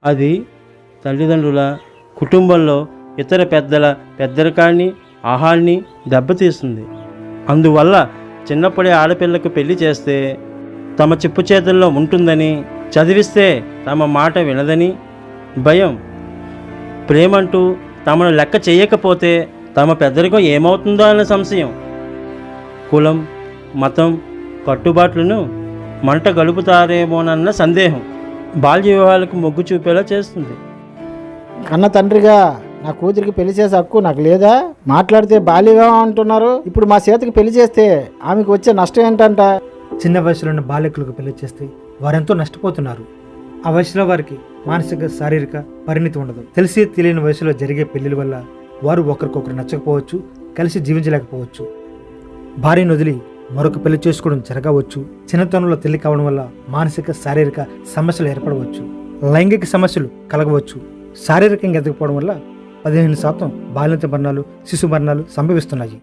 అది తల్లిదండ్రుల, కుటుంబంలో ఇతర పెద్దల పెద్దరికాన్ని, ఆహాన్ని దెబ్బతీస్తుంది. అందువల్ల చిన్నప్పుడే ఆడపిల్లకు పెళ్లి చేస్తే తమ చెప్పు చేతుల్లో ఉంటుందని, చదివిస్తే తమ మాట వినదని భయం. ప్రేమంటూ తమను లెక్క చేయకపోతే తమ పెద్దరికం ఏమవుతుందో అన్న సంశయం. కులం, మతం, కట్టుబాట్లను మంట గలుపుతారేమోనన్న సందేహం బాల్య వివాహాలకు మొగ్గు చూపేలా చేస్తుంది. కన్న తండ్రిగా నా కూతురికి పెళ్లి చేసే హక్కు నాకు లేదా? మాట్లాడితే బాల్యగా అంటున్నారు. ఇప్పుడు మా చేతికి పెళ్లి చేస్తే ఆమెకు వచ్చే నష్టం ఏంటంట? చిన్న వయసులోని బాలికలకు పెళ్లి చేస్తే వారెంతో నష్టపోతున్నారు. ఆ వయసులో వారికి మానసిక, శారీరక పరిణితి ఉండదు. తెలిసి తెలియని వయసులో జరిగే పెళ్లిల వల్ల వారు ఒకరికొకరు నచ్చకపోవచ్చు, కలిసి జీవించలేకపోవచ్చు. భార్యను వదిలి మరొక పెళ్లి చేసుకోవడం జరగవచ్చు. చిన్నతనంలో తల్లి కావడం వల్ల మానసిక, శారీరక సమస్యలు ఏర్పడవచ్చు. లైంగిక సమస్యలు కలగవచ్చు. శారీరకంగా ఎదగకపోవడం వల్ల 15% బాలింత మరణాలు, శిశు మరణాలు సంభవిస్తున్నాయి.